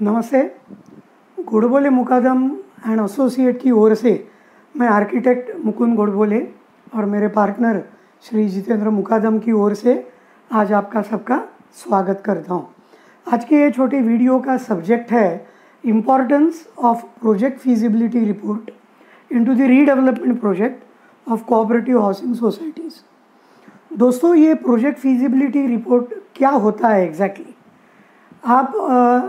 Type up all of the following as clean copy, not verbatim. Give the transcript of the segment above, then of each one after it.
नमस्ते। गोडबोले मुकादम and associate की ओर से मैं आर्किटेक्ट मुकुंद गोडबोले और मेरे पार्टनर श्री जितेंद्र मुकादम की ओर से आज आपका सबका स्वागत करता हूं। आज के ये छोटी वीडियो का सब्जेक्ट है importance of project feasibility report into the redevelopment project of cooperative housing societies. दोस्तों, ये प्रोजेक्ट फीजिबिलिटी रिपोर्ट क्या होता है एग्जैक्टली? आप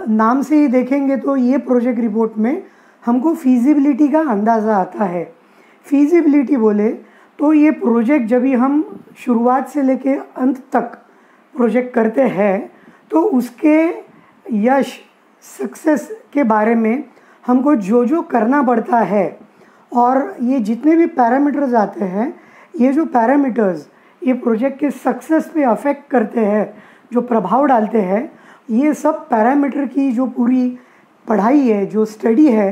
नाम से ही देखेंगे तो ये प्रोजेक्ट रिपोर्ट में हमको फीजिबिलिटी का अंदाज़ा आता है। फीजिबिलिटी बोले तो ये प्रोजेक्ट जब भी हम शुरुआत से लेके अंत तक प्रोजेक्ट करते हैं तो उसके यश सक्सेस के बारे में हमको जो जो करना पड़ता है और ये जितने भी पैरामीटर्स आते हैं, ये जो पैरामीटर्स ये प्रोजेक्ट के सक्सेस पे अफेक्ट करते हैं, जो प्रभाव डालते हैं, ये सब पैरामीटर की जो पूरी पढ़ाई है, जो स्टडी है,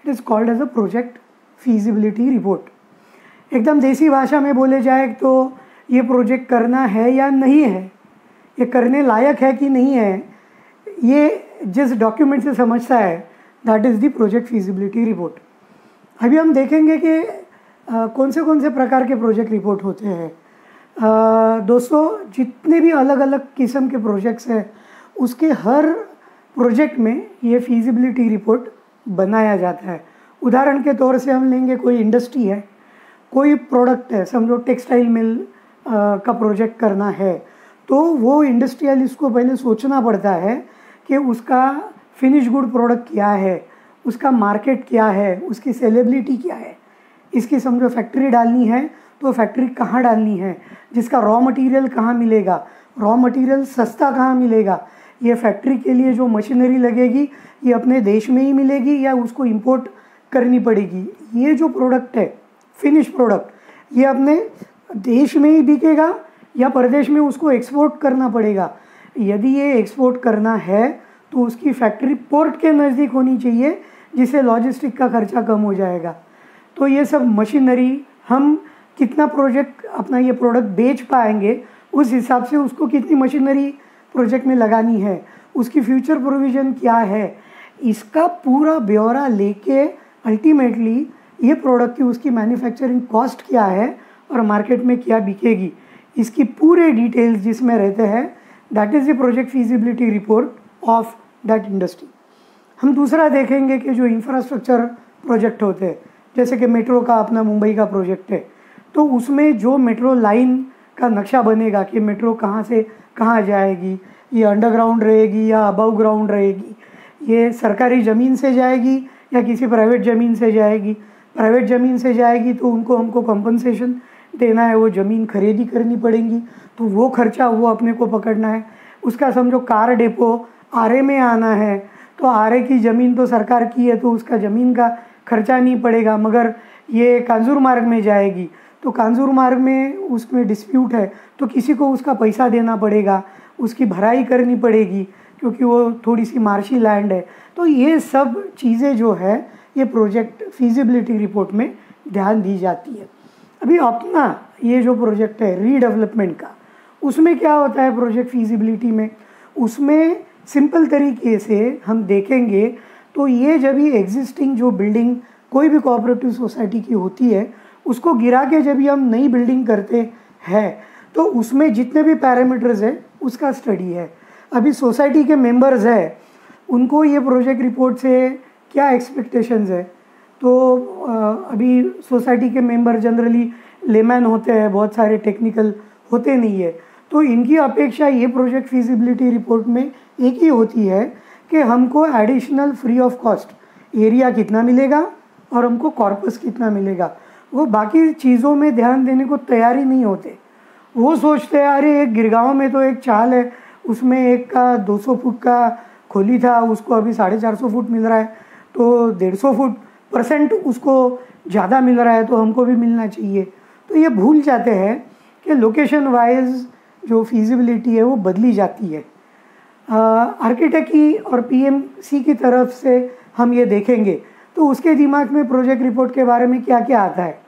it is called as a project feasibility report. एकदम देसी भाषा में बोले जाए तो ये प्रोजेक्ट करना है या नहीं है, ये करने लायक है कि नहीं है, ये जिस डॉक्यूमेंट से समझता है that is the project feasibility report. अभी हम देखेंगे कि कौन से प्रकार के प्रोजेक्ट रिपोर्ट होते हैं। दोस्तों, जितने भी अलग अलग किस्म के प्रोजेक्ट्स हैं उसके हर प्रोजेक्ट में ये फीजिबिलिटी रिपोर्ट बनाया जाता है। उदाहरण के तौर से हम लेंगे, कोई इंडस्ट्री है, कोई प्रोडक्ट है, समझो टेक्सटाइल मिल का प्रोजेक्ट करना है, तो वो इंडस्ट्रियलिस्ट को पहले सोचना पड़ता है कि उसका फिनिश गुड प्रोडक्ट क्या है, उसका मार्केट क्या है, उसकी सेलेबिलिटी क्या है। इसकी समझो फैक्ट्री डालनी है तो फैक्ट्री कहाँ डालनी है, जिसका रॉ मटेरियल कहाँ मिलेगा, रॉ मटेरियल सस्ता कहाँ मिलेगा, ये फैक्ट्री के लिए जो मशीनरी लगेगी ये अपने देश में ही मिलेगी या उसको इंपोर्ट करनी पड़ेगी। ये जो प्रोडक्ट है, फिनिश प्रोडक्ट, ये अपने देश में ही बिकेगा या परदेश में उसको एक्सपोर्ट करना पड़ेगा। यदि ये एक्सपोर्ट करना है तो उसकी फैक्ट्री पोर्ट के नज़दीक होनी चाहिए, जिससे लॉजिस्टिक का खर्चा कम हो जाएगा। तो ये सब मशीनरी, हम कितना प्रोजेक्ट अपना ये प्रोडक्ट बेच पाएंगे उस हिसाब से उसको कितनी मशीनरी प्रोजेक्ट में लगानी है, उसकी फ्यूचर प्रोविज़न क्या है, इसका पूरा ब्यौरा लेके अल्टीमेटली ये प्रोडक्ट की उसकी मैन्युफैक्चरिंग कॉस्ट क्या है और मार्केट में क्या बिकेगी, इसकी पूरे डिटेल्स जिसमें रहते हैं, that is the project feasibility report of that industry. हम दूसरा देखेंगे कि जो इंफ्रास्ट्रक्चर प्रोजेक्ट होते हैं, जैसे कि मेट्रो का अपना मुंबई का प्रोजेक्ट है, तो उसमें जो मेट्रो लाइन का नक्शा बनेगा कि मेट्रो कहाँ से कहाँ जाएगी, ये अंडरग्राउंड रहेगी या अबव ग्राउंड रहेगी, ये सरकारी ज़मीन से जाएगी या किसी प्राइवेट ज़मीन से जाएगी। प्राइवेट ज़मीन से जाएगी तो हमको कंपनसेशन देना है, वो ज़मीन खरीदी करनी पड़ेगी, तो वो खर्चा वो अपने को पकड़ना है। उसका समझो कार डेपो आरे में आना है, तो आरे की ज़मीन तो सरकार की है तो उसका ज़मीन का खर्चा नहीं पड़ेगा, मगर ये कांजूर मार्ग में जाएगी तो कांजूर मार्ग में उसमें डिस्प्यूट है तो किसी को उसका पैसा देना पड़ेगा, उसकी भराई करनी पड़ेगी क्योंकि वो थोड़ी सी मार्शी लैंड है। तो ये सब चीज़ें जो है ये प्रोजेक्ट फीजिबिलिटी रिपोर्ट में ध्यान दी जाती है। अभी अपना ये जो प्रोजेक्ट है रीडेवलपमेंट का, उसमें क्या होता है प्रोजेक्ट फीजिबिलिटी में, उसमें सिंपल तरीके से हम देखेंगे तो ये जब ये एग्जिस्टिंग जो बिल्डिंग कोई भी कोऑपरेटिव सोसाइटी की होती है उसको गिरा के जब हम नई बिल्डिंग करते हैं तो उसमें जितने भी पैरामीटर्स है उसका स्टडी है। अभी सोसाइटी के मेंबर्स हैं, उनको ये प्रोजेक्ट रिपोर्ट से क्या एक्सपेक्टेशंस है, तो अभी सोसाइटी के मेंबर जनरली लेमैन होते हैं, बहुत सारे टेक्निकल होते नहीं है, तो इनकी अपेक्षा ये प्रोजेक्ट फीजिबिलिटी रिपोर्ट में एक ही होती है कि हमको additional free of cost area कितना मिलेगा और हमको कॉर्पस कितना मिलेगा। वो बाकी चीज़ों में ध्यान देने को तैयार ही नहीं होते। वो सोचते हैं अरे एक गिरगांव में तो एक चाल है, उसमें एक का 200 फुट का खोली था, उसको अभी 450 फुट मिल रहा है, तो 150 फुट % उसको ज़्यादा मिल रहा है तो हमको भी मिलना चाहिए। तो ये भूल जाते हैं कि लोकेशन वाइज जो फीजिबिलिटी है वो बदली जाती है। आर्किटेक्ट की और पीएमसी की तरफ से हम ये देखेंगे तो उसके दिमाग में प्रोजेक्ट रिपोर्ट के बारे में क्या क्या आता है।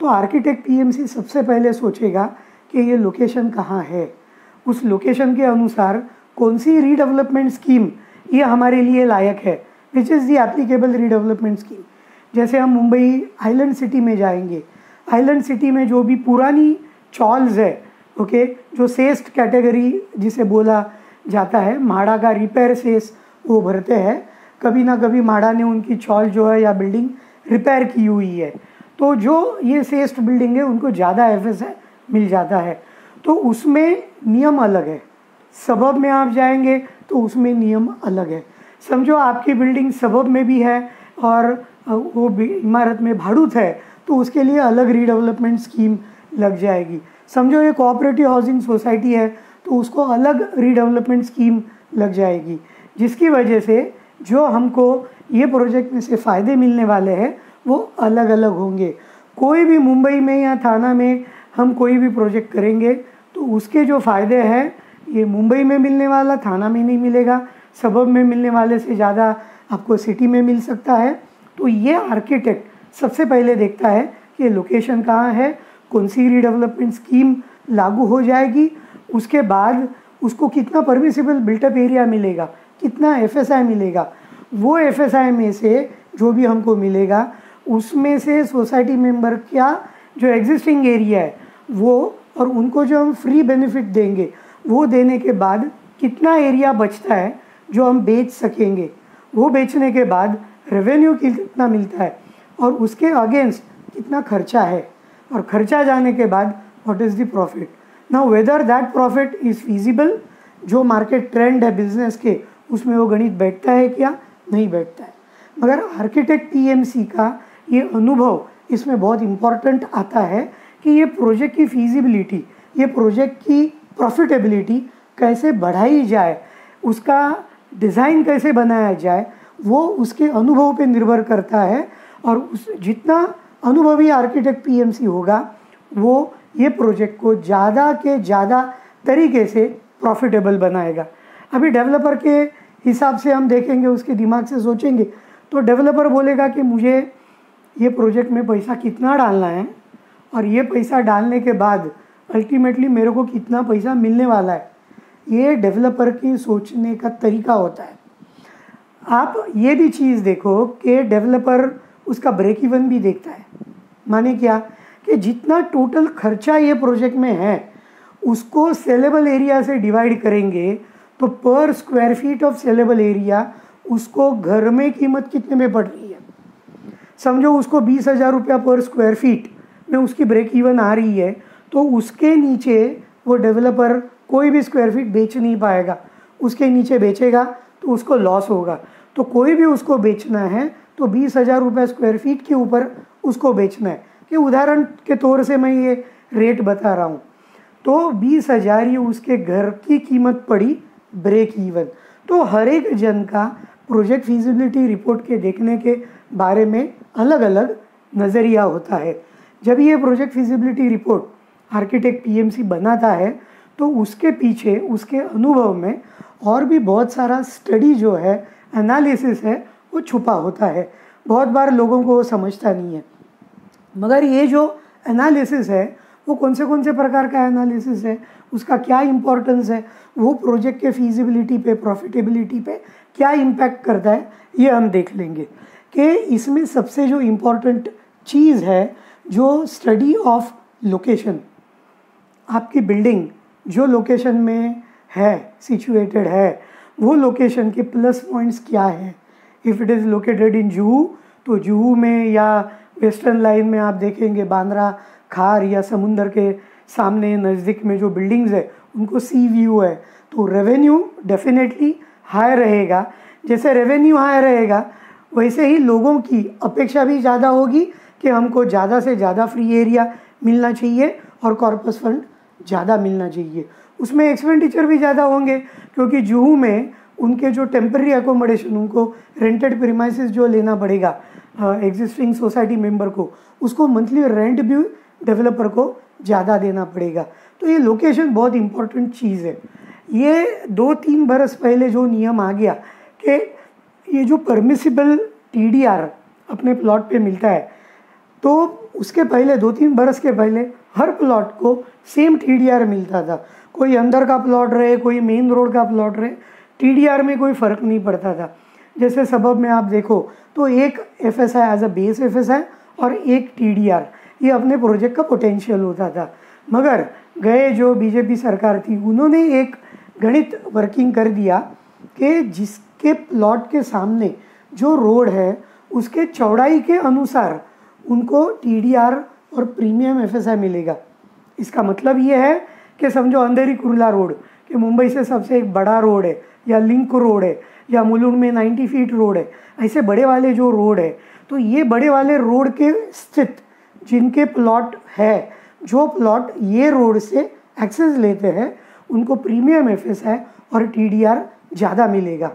तो आर्किटेक्ट पीएमसी सबसे पहले सोचेगा कि ये लोकेशन कहाँ है, उस लोकेशन के अनुसार कौन सी रीडेवलपमेंट स्कीम ये हमारे लिए लायक है, which is the applicable redevelopment scheme. जैसे हम मुंबई आइलैंड सिटी में जाएंगे, आइलैंड सिटी में जो भी पुरानी चॉल्स है, ओके, जो सेस्ट कैटेगरी जिसे बोला जाता है, माड़ा का रिपेयर सेस वो भरते हैं। कभी ना कभी माड़ा ने उनकी चॉल जो है या बिल्डिंग रिपेयर की हुई है, तो जो ये सेस्ट बिल्डिंग है उनको ज़्यादा FSI मिल जाता है। तो उसमें नियम अलग है। सबब में आप जाएंगे तो उसमें नियम अलग है। समझो आपकी बिल्डिंग सबब में भी है और वो इमारत में भाड़ूत है, तो उसके लिए अलग रीडेवलपमेंट स्कीम लग जाएगी। समझो ये कोऑपरेटिव हाउसिंग सोसाइटी है, तो उसको अलग रीडेवलपमेंट स्कीम लग जाएगी, जिसकी वजह से जो हमको ये प्रोजेक्ट में से फ़ायदे मिलने वाले हैं वो अलग अलग होंगे। कोई भी मुंबई में या थाना में हम कोई भी प्रोजेक्ट करेंगे तो उसके जो फ़ायदे हैं ये मुंबई में मिलने वाला थाना में नहीं मिलेगा, सबब में मिलने वाले से ज़्यादा आपको सिटी में मिल सकता है। तो ये आर्किटेक्ट सबसे पहले देखता है कि लोकेशन कहाँ है, कौन सी रीडेवलपमेंट स्कीम लागू हो जाएगी, उसके बाद उसको कितना परमिसिबल बिल्टअप एरिया मिलेगा, कितना FSI मिलेगा, वो FSI में से जो भी हमको मिलेगा उसमें से सोसाइटी मेंबर क्या जो एग्जिस्टिंग एरिया है वो, और उनको जो हम फ्री बेनिफिट देंगे वो देने के बाद कितना एरिया बचता है जो हम बेच सकेंगे, वो बेचने के बाद रेवेन्यू कितना मिलता है और उसके अगेंस्ट कितना खर्चा है, और खर्चा जाने के बाद what is the profit. Now whether that profit is feasible, जो मार्केट ट्रेंड है बिजनेस के उसमें वो गणित बैठता है क्या, नहीं बैठता है। मगर आर्किटेक्ट PMC का ये अनुभव इसमें बहुत इम्पॉर्टेंट आता है कि ये प्रोजेक्ट की फीजिबिलिटी, ये प्रोजेक्ट की प्रॉफिटेबिलिटी कैसे बढ़ाई जाए, उसका डिज़ाइन कैसे बनाया जाए, वो उसके अनुभव पे निर्भर करता है। और उस जितना अनुभवी आर्किटेक्ट PMC होगा वो ये प्रोजेक्ट को ज़्यादा के ज़्यादा तरीके से प्रॉफिटेबल बनाएगा। अभी डेवलपर के हिसाब से हम देखेंगे, उसके दिमाग से सोचेंगे तो डेवलपर बोलेगा कि मुझे ये प्रोजेक्ट में पैसा कितना डालना है और ये पैसा डालने के बाद अल्टीमेटली मेरे को कितना पैसा मिलने वाला है। ये डेवलपर की सोचने का तरीका होता है। आप ये भी चीज़ देखो कि डेवलपर उसका ब्रेक इवन भी देखता है। माने क्या कि जितना टोटल खर्चा ये प्रोजेक्ट में है उसको सेलेबल एरिया से डिवाइड करेंगे तो पर square feet of saleable area उसको घर में कीमत कितने में पड़ रही है। समझो उसको 20,000 रुपया पर स्क्वायर फीट में उसकी ब्रेक इवन आ रही है, तो उसके नीचे वो डेवलपर कोई भी स्क्वायर फीट बेच नहीं पाएगा। उसके नीचे बेचेगा तो उसको लॉस होगा। तो कोई भी उसको बेचना है तो 20,000 रुपये स्क्वायर फीट के ऊपर उसको बेचना है। कि उदाहरण के तौर से मैं ये रेट बता रहा हूँ, तो 20,000 ये उसके घर की कीमत पड़ी ब्रेक इवन। तो हर एक जन का प्रोजेक्ट फिजिबिलिटी रिपोर्ट के देखने के बारे में अलग अलग नज़रिया होता है। जब ये project feasibility report architect PMC बनाता है तो उसके पीछे उसके अनुभव में और भी बहुत सारा स्टडी जो है, एनालिसिस है, वो छुपा होता है। बहुत बार लोगों को वो समझता नहीं है। मगर ये जो एनालिसिस है वो कौन से प्रकार का एनालिसिस है, उसका क्या इम्पोर्टेंस है, वो प्रोजेक्ट के फीजिबिलिटी पे, प्रॉफिटेबिलिटी पे क्या इम्पैक्ट करता है, ये हम देख लेंगे। कि इसमें सबसे जो इम्पोर्टेंट चीज़ है जो स्टडी ऑफ लोकेशन, आपकी बिल्डिंग जो लोकेशन में है, सिचुएटेड है, वो लोकेशन के प्लस पॉइंट्स क्या है। If it is located in Juhu, तो जुहू में या वेस्टर्न लाइन में आप देखेंगे बांद्रा खार या समुंदर के सामने नज़दीक में जो बिल्डिंग्स है उनको सी व्यू है, तो रेवेन्यू डेफिनेटली हाई रहेगा। जैसे रेवेन्यू हाई रहेगा वैसे ही लोगों की अपेक्षा भी ज़्यादा होगी कि हमको ज़्यादा से ज़्यादा फ्री एरिया मिलना चाहिए और कॉर्पस फंड ज़्यादा मिलना चाहिए। उसमें एक्सपेंडिचर भी ज़्यादा होंगे क्योंकि जुहू में उनके जो टेम्पररी अकोमोडेशन, उनको रेंटेड प्रीमाइसेस जो लेना पड़ेगा एग्जिस्टिंग सोसाइटी मेंबर को, उसको मंथली रेंट भी डेवलपर को ज़्यादा देना पड़ेगा। तो ये लोकेशन बहुत इम्पोर्टेंट चीज़ है। ये 2-3 बरस पहले जो नियम आ गया कि ये जो परमिसिबल TDR अपने प्लॉट पे मिलता है, तो उसके पहले 2-3 बरस के पहले हर प्लॉट को सेम TDR मिलता था। कोई अंदर का प्लॉट रहे, कोई मेन रोड का प्लॉट रहे, TDR में कोई फ़र्क नहीं पड़ता था। जैसे सबब में आप देखो तो एक FSI as a base FSI और एक TDR, ये अपने प्रोजेक्ट का पोटेंशियल होता था। मगर गए जो बीजेपी सरकार थी उन्होंने एक गणित वर्किंग कर दिया कि जिसके प्लॉट के सामने जो रोड है उसके चौड़ाई के अनुसार उनको TDR और प्रीमियम FSI मिलेगा। इसका मतलब ये है कि समझो अंधेरी कुर्ला रोड कि मुंबई से सबसे एक बड़ा रोड है, या लिंक रोड है, या मुलुंड में 90 फीट रोड है, ऐसे बड़े वाले जो रोड है, तो ये बड़े वाले रोड के स्थित जिनके प्लॉट है, जो प्लॉट ये रोड से एक्सेस लेते हैं, उनको प्रीमियम FSI और TDR ज़्यादा मिलेगा।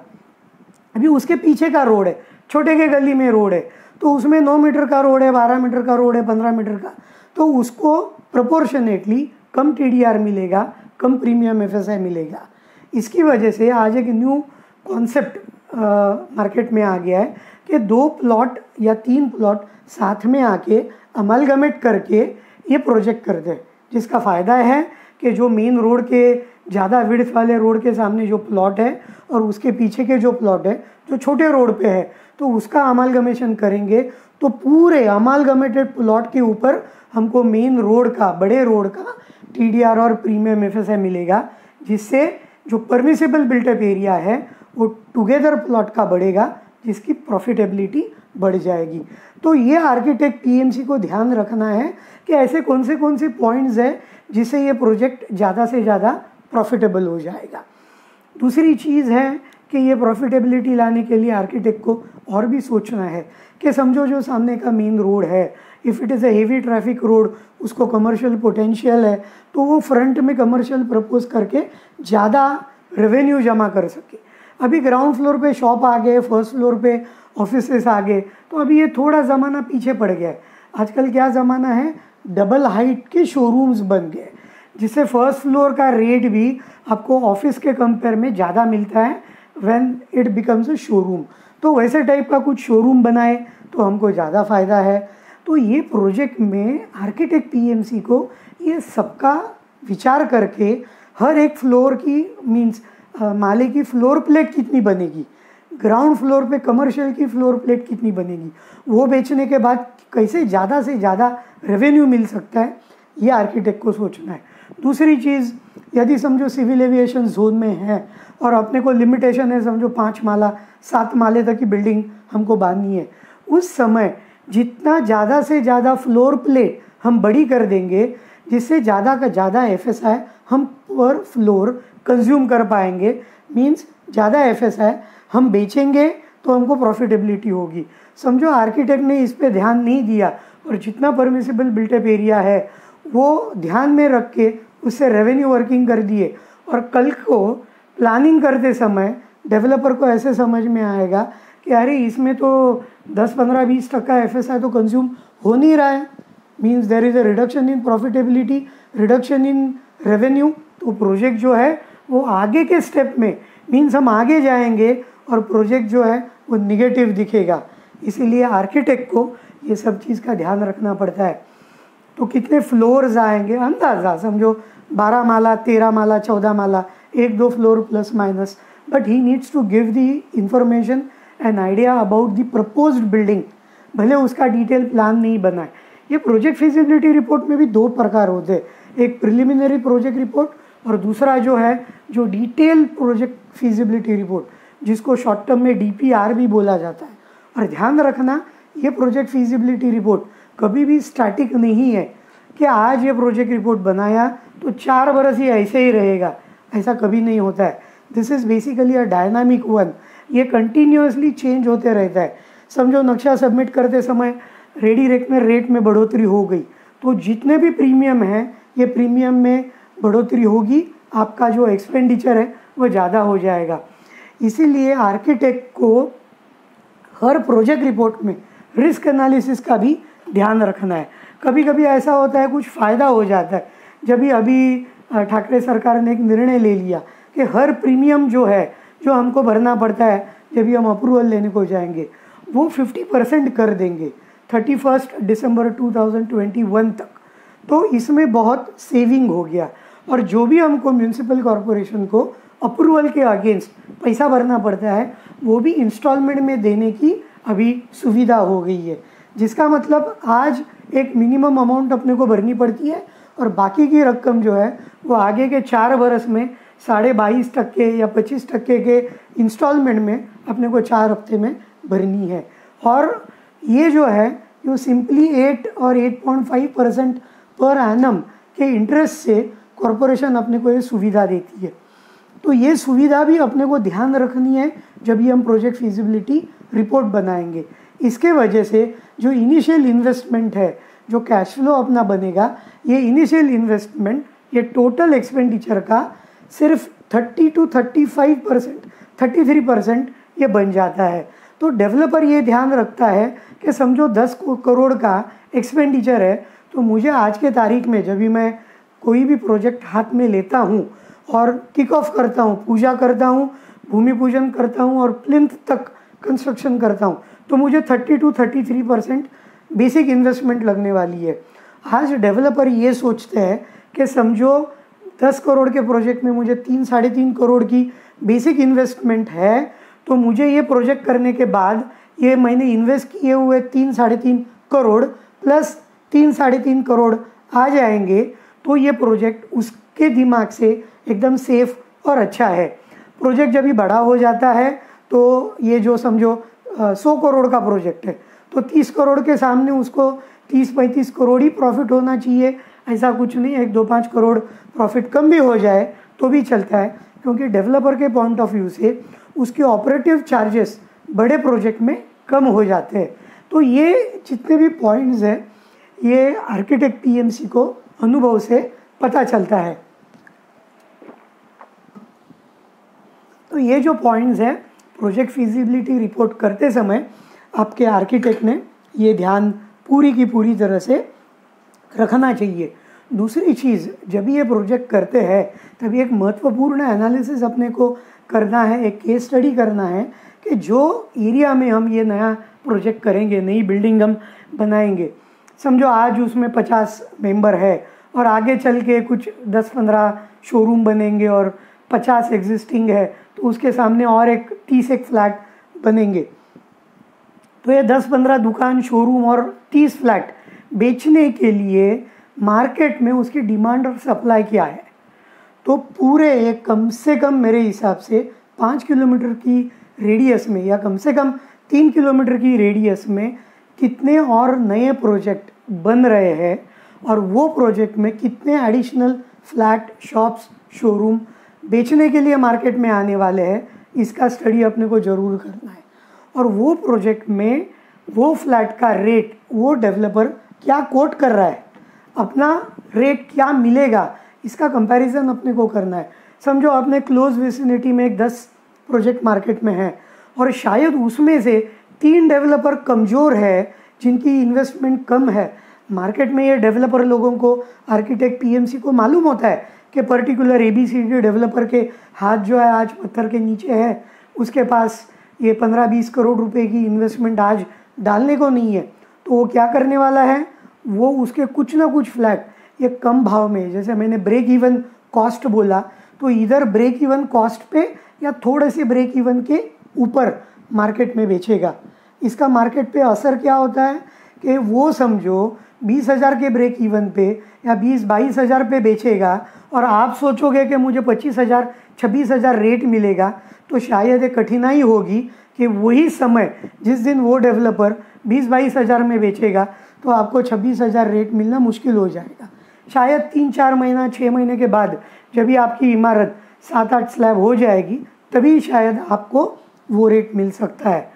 अभी उसके पीछे का रोड है, छोटे के गली में रोड है, तो उसमें 9 मीटर का रोड है, 12 मीटर का रोड है, 15 मीटर का, तो उसको प्रोपोर्शनेटली कम TDR मिलेगा, कम प्रीमियम FSI मिलेगा। इसकी वजह से आज एक न्यू कॉन्सेप्ट मार्केट में आ गया है कि 2 प्लॉट या 3 प्लॉट साथ में आके अमलगमेट करके ये प्रोजेक्ट करते हैं, जिसका फ़ायदा है कि जो मेन रोड के ज़्यादा विड्थ वाले रोड के सामने जो प्लॉट है और उसके पीछे के जो प्लॉट है जो छोटे रोड पे है, तो उसका अमालगमेशन करेंगे तो पूरे अमालगमेटेड प्लॉट के ऊपर हमको मेन रोड का, बड़े रोड का TDR और प्रीमियम FSI मिलेगा, जिससे जो परमिसिबल बिल्टअप एरिया है वो टुगेदर प्लॉट का बढ़ेगा, जिसकी प्रॉफिटेबिलिटी बढ़ जाएगी। तो ये आर्किटेक्ट PMC को ध्यान रखना है कि ऐसे कौन से पॉइंट्स हैं जिससे ये प्रोजेक्ट ज़्यादा से ज़्यादा प्रॉफिटेबल हो जाएगा। दूसरी चीज़ है कि ये प्रॉफिटेबिलिटी लाने के लिए आर्किटेक्ट को और भी सोचना है कि समझो जो सामने का मेन रोड है, if it is a heavy traffic road, उसको कमर्शियल पोटेंशियल है, तो वो फ्रंट में कमर्शियल प्रपोज करके ज़्यादा रेवेन्यू जमा कर सके। अभी ग्राउंड फ्लोर पे शॉप आ गए, फर्स्ट फ्लोर पे ऑफिसेस आ गए, तो अभी ये थोड़ा ज़माना पीछे पड़ गया है। आजकल क्या ज़माना है, डबल हाइट के शोरूम्स बन गए, जिससे फर्स्ट फ्लोर का रेट भी आपको ऑफिस के कंपेयर में ज़्यादा मिलता है when it becomes a showroom. तो वैसे टाइप का कुछ शोरूम बनाए तो हमको ज़्यादा फ़ायदा है। तो ये प्रोजेक्ट में आर्किटेक्ट PMC को ये सबका विचार करके हर एक फ्लोर की मीन्स माले की फ्लोर प्लेट कितनी बनेगी, ग्राउंड फ्लोर पे कमर्शियल की फ्लोर प्लेट कितनी बनेगी, वो बेचने के बाद कैसे ज़्यादा से ज़्यादा रेवेन्यू मिल सकता है, ये आर्किटेक्ट को सोचना है। दूसरी चीज़, यदि समझो सिविल एविएशन जोन में है और अपने को लिमिटेशन है, समझो 5 माला 7 माले तक की बिल्डिंग हमको बांधनी है, उस समय जितना ज़्यादा से ज़्यादा फ्लोर प्लेट हम बड़ी कर देंगे, जिससे ज़्यादा का ज़्यादा FSI हम पर फ्लोर कंज्यूम कर पाएंगे, मीन्स ज़्यादा FSI हम बेचेंगे तो हमको प्रॉफिटेबिलिटी होगी। समझो आर्किटेक्ट ने इस पे ध्यान नहीं दिया और जितना परमिसिबल बिल्टअप एरिया है वो ध्यान में रख के उससे रेवेन्यू वर्किंग कर दिए, और कल को प्लानिंग करते समय डेवलपर को ऐसे समझ में आएगा कि अरे इसमें तो 10-15-20% FSI तो कंज्यूम हो नहीं रहा है, means there is a reduction in profitability, reduction in revenue. तो प्रोजेक्ट जो है वो आगे के स्टेप में मीन्स हम आगे जाएंगे और प्रोजेक्ट जो है वो निगेटिव दिखेगा। इसीलिए आर्किटेक्ट को ये सब चीज़ का ध्यान रखना पड़ता है। तो कितने फ्लोर्स आएंगे, अंदाज़ा समझो 12 माला, 13 माला, 14 माला, 1-2 floor plus minus, but he needs to give the information an idea about the proposed building, भले उसका डिटेल प्लान नहीं बना है। ये प्रोजेक्ट फिजिबिलिटी रिपोर्ट में भी 2 प्रकार होते हैं, एक प्रिलिमिनरी प्रोजेक्ट रिपोर्ट और दूसरा जो है जो डिटेल प्रोजेक्ट फिजिबिलिटी रिपोर्ट, जिसको शॉर्ट टर्म में DPR भी बोला जाता है। और ध्यान रखना, ये प्रोजेक्ट फिजिबिलिटी रिपोर्ट कभी भी स्टैटिक नहीं है कि आज ये प्रोजेक्ट रिपोर्ट बनाया तो 4 बरस ही ऐसे ही रहेगा, ऐसा कभी नहीं होता है। This is basically a dynamic one, ये कंटिन्यूसली चेंज होते रहता है। समझो नक्शा सबमिट करते समय रेडी रेट में बढ़ोतरी हो गई, तो जितने भी प्रीमियम हैं ये प्रीमियम में बढ़ोतरी होगी, आपका जो एक्सपेंडिचर है वो ज़्यादा हो जाएगा। इसीलिए आर्किटेक्ट को हर प्रोजेक्ट रिपोर्ट में रिस्क एनालिसिस का भी ध्यान रखना है। कभी कभी ऐसा होता है कुछ फ़ायदा हो जाता है, जब भी अभी ठाकरे सरकार ने एक निर्णय ले लिया कि हर प्रीमियम जो है जो हमको भरना पड़ता है जब भी हम अप्रूवल लेने को जाएंगे वो 50% कर देंगे 31 दिसंबर 2021 तक। तो इसमें बहुत सेविंग हो गया और जो भी हमको म्यूनिसिपल कॉरपोरेशन को अप्रूवल के अगेंस्ट पैसा भरना पड़ता है, वो भी इंस्टॉलमेंट में देने की अभी सुविधा हो गई है, जिसका मतलब आज एक मिनिमम अमाउंट अपने को भरनी पड़ती है और बाकी की रकम जो है वो आगे के 4 बरस में 22.5% या 25% के इंस्टॉलमेंट में अपने को 4 हफ्ते में भरनी है। और ये जो है ये सिंपली 8 और 8.5% पर एनम के इंटरेस्ट से कॉरपोरेशन अपने को ये सुविधा देती है। तो ये सुविधा भी अपने को ध्यान रखनी है जब भी हम प्रोजेक्ट फिजिबिलिटी रिपोर्ट बनाएंगे। इसके वजह से जो इनिशियल इन्वेस्टमेंट है, जो कैश फ्लो अपना बनेगा, ये इनिशियल इन्वेस्टमेंट ये टोटल एक्सपेंडिचर का सिर्फ 30 to 35%, 33% ये बन जाता है। तो डेवलपर ये ध्यान रखता है कि समझो 10 करोड़ का एक्सपेंडिचर है, तो मुझे आज के तारीख में जब भी मैं कोई भी प्रोजेक्ट हाथ में लेता हूँ और किक ऑफ करता हूँ, पूजा करता हूँ, भूमि पूजन करता हूँ और प्लिंथ तक कंस्ट्रक्शन करता हूँ, तो मुझे 30 to 33% बेसिक इन्वेस्टमेंट लगने वाली है। आज डेवलपर ये सोचते हैं कि समझो 10 करोड़ के प्रोजेक्ट में मुझे 3-3.5 करोड़ की बेसिक इन्वेस्टमेंट है, तो मुझे ये प्रोजेक्ट करने के बाद ये मैंने इन्वेस्ट किए हुए 3-3.5 करोड़ प्लस 3-3.5 करोड़ आ जाएंगे, तो ये प्रोजेक्ट उसके दिमाग से एकदम सेफ और अच्छा है। प्रोजेक्ट जब भी बड़ा हो जाता है तो ये जो समझो 100 करोड़ का प्रोजेक्ट है, तो 30 करोड़ के सामने उसको 30-35 करोड़ ही प्रॉफिट होना चाहिए, ऐसा कुछ नहीं। 1-2-5 करोड़ प्रॉफिट कम भी हो जाए तो भी चलता है, क्योंकि डेवलपर के पॉइंट ऑफ व्यू से उसके ऑपरेटिव चार्जेस बड़े प्रोजेक्ट में कम हो जाते हैं। तो ये जितने भी पॉइंट्स हैं ये आर्किटेक्ट पीएमसी को अनुभव से पता चलता है। तो ये जो पॉइंट्स हैं प्रोजेक्ट फिजिबिलिटी रिपोर्ट करते समय आपके आर्किटेक्ट ने ये ध्यान पूरी की पूरी तरह से रखना चाहिए। दूसरी चीज़, जब ये प्रोजेक्ट करते हैं तभी एक महत्वपूर्ण एनालिसिस अपने को करना है, एक केस स्टडी करना है कि जो एरिया में हम ये नया प्रोजेक्ट करेंगे, नई बिल्डिंग हम बनाएंगे, समझो आज उसमें 50 मेंबर है और आगे चल के कुछ 10-15 शोरूम बनेंगे और 50 एग्जिस्टिंग है, तो उसके सामने और एक 30 एक फ्लैट बनेंगे। तो ये 10-15 दुकान, शोरूम और 30 फ्लैट बेचने के लिए मार्केट में उसकी डिमांड और सप्लाई क्या है। तो पूरे एक कम से कम मेरे हिसाब से 5 किलोमीटर की रेडियस में या कम से कम 3 किलोमीटर की रेडियस में कितने और नए प्रोजेक्ट बन रहे हैं और वो प्रोजेक्ट में कितने एडिशनल फ्लैट, शॉप्स, शोरूम बेचने के लिए मार्केट में आने वाले हैं, इसका स्टडी अपने को ज़रूर करना है। और वो प्रोजेक्ट में वो फ्लैट का रेट वो डेवलपर क्या कोट कर रहा है, अपना रेट क्या मिलेगा, इसका कंपैरिजन अपने को करना है। समझो अपने क्लोज विसिनिटी में एक 10 प्रोजेक्ट मार्केट में है और शायद उसमें से 3 डेवलपर कमज़ोर है जिनकी इन्वेस्टमेंट कम है। मार्केट में ये डेवलपर लोगों को, आर्किटेक्ट पीएमसी को मालूम होता है कि पर्टिकुलर ABCD डेवलपर के हाथ जो है आज पत्थर के नीचे है, उसके पास ये 15-20 करोड़ रुपए की इन्वेस्टमेंट आज डालने को नहीं है। तो वो क्या करने वाला है, वो उसके कुछ ना कुछ फ्लैट ये कम भाव में, जैसे मैंने ब्रेक इवन कॉस्ट बोला, तो इधर ब्रेक इवन कॉस्ट पे या थोड़े से ब्रेक इवन के ऊपर मार्केट में बेचेगा। इसका मार्केट पे असर क्या होता है कि वो समझो 20,000 के ब्रेक इवन पे या 20-22 हज़ार पे बेचेगा और आप सोचोगे कि मुझे 25,000-26,000 रेट मिलेगा, तो शायद एक कठिनाई होगी कि वही समय जिस दिन वो डेवलपर 20-22 हज़ार में बेचेगा तो आपको 26,000 रेट मिलना मुश्किल हो जाएगा। शायद 3-4 महीना 6 महीने के बाद जब भी आपकी इमारत 7-8 स्लैब हो जाएगी तभी शायद आपको वो रेट मिल सकता है।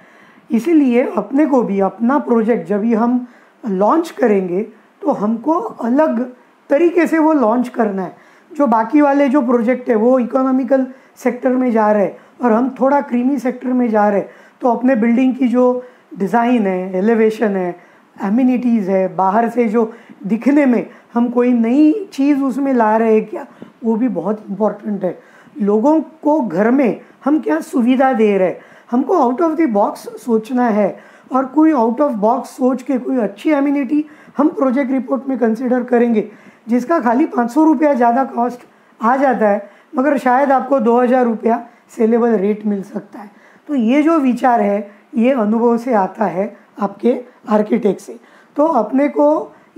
इसीलिए अपने को भी अपना प्रोजेक्ट जब भी हम लॉन्च करेंगे तो हमको अलग तरीके से वो लॉन्च करना है। जो बाकी वाले जो प्रोजेक्ट है वो इकोनॉमिकल सेक्टर में जा रहे हैं और हम थोड़ा क्रीमी सेक्टर में जा रहे हैं, तो अपने बिल्डिंग की जो डिज़ाइन है, एलिवेशन है, एमिनिटीज़ है, बाहर से जो दिखने में हम कोई नई चीज़ उसमें ला रहे हैं क्या, वो भी बहुत इम्पॉर्टेंट है। लोगों को घर में हम क्या सुविधा दे रहे हैं, हमको आउट ऑफ द बॉक्स सोचना है और कोई आउट ऑफ बॉक्स सोच के कोई अच्छी एमिनिटी हम प्रोजेक्ट रिपोर्ट में कंसिडर करेंगे जिसका खाली 500 रुपया ज़्यादा कॉस्ट आ जाता है, मगर शायद आपको 2000 रुपया सेलेबल रेट मिल सकता है। तो ये जो विचार है ये अनुभव से आता है आपके आर्किटेक्ट से। तो अपने को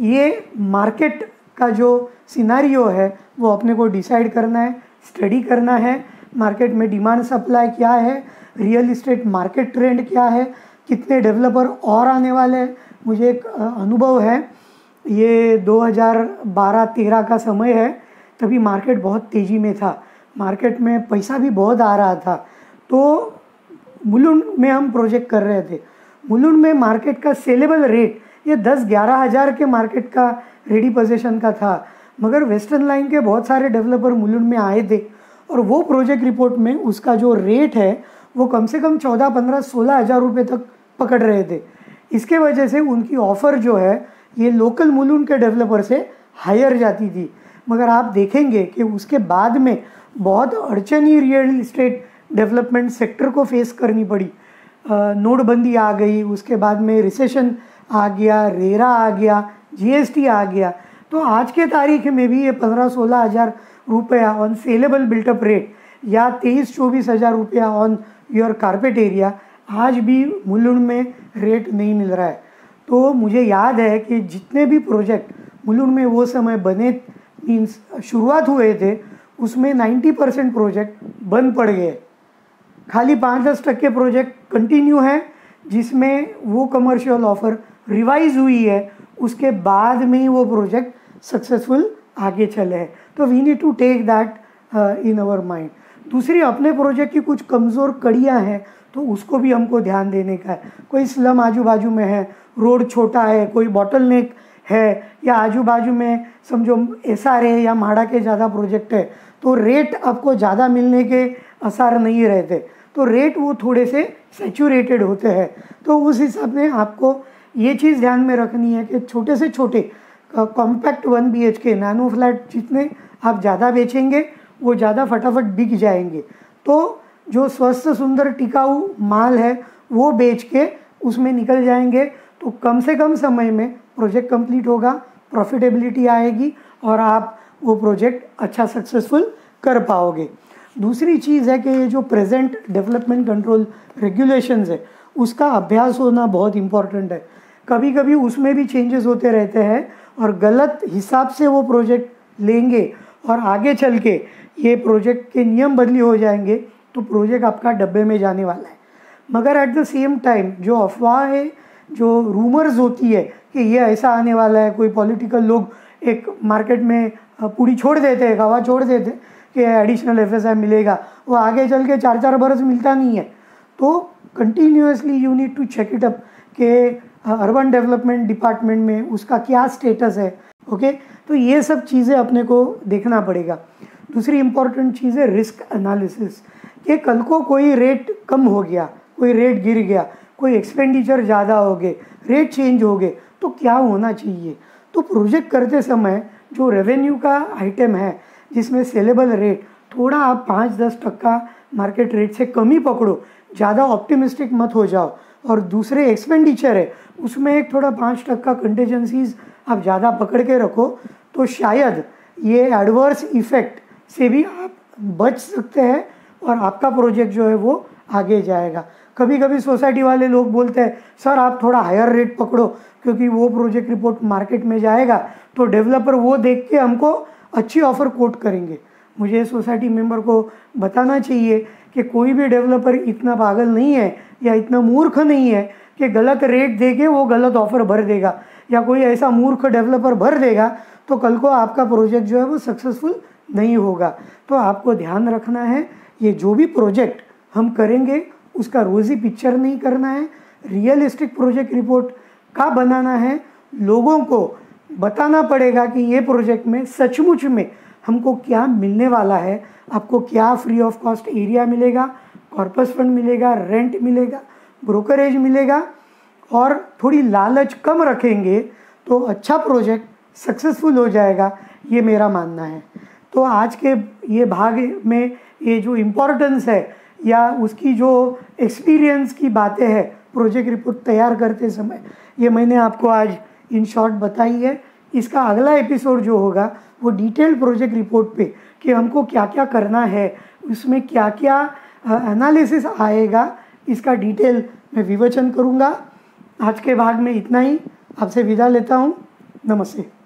ये मार्केट का जो सिनारियो है वो अपने को डिसाइड करना है, स्टडी करना है। मार्केट में डिमांड सप्लाई क्या है, रियल इस्टेट मार्केट ट्रेंड क्या है, कितने डेवलपर और आने वाले हैं। मुझे एक अनुभव है, ये 2012-13 का समय है, तभी मार्केट बहुत तेज़ी में था, मार्केट में पैसा भी बहुत आ रहा था। तो मुलुंड में हम प्रोजेक्ट कर रहे थे। मुलुंड में मार्केट का सेलेबल रेट ये 10-11 हज़ार के मार्केट का रेडी पोजीशन का था, मगर वेस्टर्न लाइन के बहुत सारे डेवलपर मुलुंड में आए थे और वो प्रोजेक्ट रिपोर्ट में उसका जो रेट है वो कम से कम 14, 15, 16 हज़ार रुपये तक पकड़ रहे थे। इसके वजह से उनकी ऑफ़र जो है ये लोकल मुलुंड के डेवलपर से हायर जाती थी। मगर आप देखेंगे कि उसके बाद में बहुत अड़चनी रियल इस्टेट डेवलपमेंट सेक्टर को फेस करनी पड़ी। नोटबंदी आ गई, उसके बाद में रिसेशन आ गया, रेरा आ गया, जीएसटी आ गया। तो आज के तारीख में भी ये 15-16 हज़ार रुपया ऑन सेलेबल बिल्टअप रेट या 23-24 हज़ार रुपया ऑन योर कारपेट एरिया आज भी मुलुंड में रेट नहीं मिल रहा है। तो मुझे याद है कि जितने भी प्रोजेक्ट मुलुंड में वो समय बने मीन्स शुरुआत हुए थे उसमें 90% प्रोजेक्ट बंद पड़ गए। खाली 5-10% प्रोजेक्ट कंटिन्यू है जिसमें वो कमर्शियल ऑफर रिवाइज हुई है, उसके बाद में ही वो प्रोजेक्ट सक्सेसफुल आगे चले हैं। तो we need to take that in our mind. दूसरी, अपने प्रोजेक्ट की कुछ कमज़ोर कड़ियाँ हैं तो उसको भी हमको ध्यान देने का है। कोई स्लम आजू बाजू में है, रोड छोटा है, कोई बॉटलनेक है, या आजू बाजू में समझो SRA या म्हाडा के ज़्यादा प्रोजेक्ट है तो रेट आपको ज़्यादा मिलने के आसार नहीं रहते, तो रेट वो थोड़े से सैचुरेटेड होते हैं। तो उस हिसाब में आपको ये चीज़ ध्यान में रखनी है कि छोटे से छोटे कॉम्पैक्ट 1 BHK नैनो फ्लैट जितने आप ज़्यादा बेचेंगे वो ज़्यादा फटाफट बिक जाएंगे। तो जो स्वस्थ सुंदर टिकाऊ माल है वो बेच के उसमें निकल जाएंगे तो कम से कम समय में प्रोजेक्ट कंप्लीट होगा, प्रॉफिटेबिलिटी आएगी और आप वो प्रोजेक्ट अच्छा सक्सेसफुल कर पाओगे। दूसरी चीज़ है कि ये जो प्रेजेंट डेवलपमेंट कंट्रोल रेगुलेशंस है उसका अभ्यास होना बहुत इम्पॉर्टेंट है। कभी कभी उसमें भी चेंजेस होते रहते हैं और गलत हिसाब से वो प्रोजेक्ट लेंगे और आगे चल के ये प्रोजेक्ट के नियम बदली हो जाएंगे तो प्रोजेक्ट आपका डब्बे में जाने वाला है। मगर एट द सेम टाइम जो अफवाह है, जो रूमर्स होती है कि ये ऐसा आने वाला है, कोई पॉलिटिकल लोग एक मार्केट में पूरी छोड़ देते हैं, गवाह छोड़ देते हैं कि एडिशनल FSI मिलेगा, वो आगे चल के 4-4 बरस मिलता नहीं है। तो continuously you need to check it up कि अर्बन डेवलपमेंट डिपार्टमेंट में उसका क्या स्टेटस है। ओके, तो ये सब चीज़ें अपने को देखना पड़ेगा। दूसरी इम्पॉर्टेंट चीज़ है रिस्क एनालिसिस, कि कल को कोई रेट कम हो गया, कोई रेट गिर गया, कोई एक्सपेंडिचर ज़्यादा हो गए, रेट चेंज हो गए तो क्या होना चाहिए। तो प्रोजेक्ट करते समय जो रेवेन्यू का आइटम है जिसमें सेलेबल रेट थोड़ा आप 5-10% मार्केट रेट से कम ही पकड़ो, ज़्यादा ऑप्टिमिस्टिक मत हो जाओ। और दूसरे एक्सपेंडिचर है उसमें एक थोड़ा 5% कंटीजेंसीज आप ज़्यादा पकड़ के रखो तो शायद ये एडवर्स इफ़ेक्ट से भी आप बच सकते हैं और आपका प्रोजेक्ट जो है वो आगे जाएगा। कभी कभी सोसाइटी वाले लोग बोलते हैं सर आप थोड़ा हायर रेट पकड़ो क्योंकि वो प्रोजेक्ट रिपोर्ट मार्केट में जाएगा तो डेवलपर वो देख के हमको अच्छी ऑफ़र कोट करेंगे। मुझे सोसाइटी मेंबर को बताना चाहिए कि कोई भी डेवलपर इतना पागल नहीं है या इतना मूर्ख नहीं है कि गलत रेट दे के वो गलत ऑफ़र भर देगा, या कोई ऐसा मूर्ख डेवलपर भर देगा तो कल को आपका प्रोजेक्ट जो है वो सक्सेसफुल नहीं होगा। तो आपको ध्यान रखना है ये जो भी प्रोजेक्ट हम करेंगे उसका रोज़ी पिक्चर नहीं करना है, रियलिस्टिक प्रोजेक्ट रिपोर्ट का बनाना है। लोगों को बताना पड़ेगा कि ये प्रोजेक्ट में सचमुच में हमको क्या मिलने वाला है, आपको क्या फ्री ऑफ कॉस्ट एरिया मिलेगा, कॉर्पस फंड मिलेगा, रेंट मिलेगा, ब्रोकरेज मिलेगा, और थोड़ी लालच कम रखेंगे तो अच्छा प्रोजेक्ट सक्सेसफुल हो जाएगा, ये मेरा मानना है। तो आज के ये भाग में ये जो इम्पोर्टेंस है या उसकी जो एक्सपीरियंस की बातें हैं प्रोजेक्ट रिपोर्ट तैयार करते समय, ये मैंने आपको आज इन शॉर्ट बताई है। इसका अगला एपिसोड जो होगा वो डिटेल्ड प्रोजेक्ट रिपोर्ट पे कि हमको क्या क्या करना है, उसमें क्या क्या एनालिसिस आएगा, इसका डिटेल मैं विवेचन करूँगा। आज के भाग में इतना ही, आपसे विदा लेता हूँ। नमस्ते।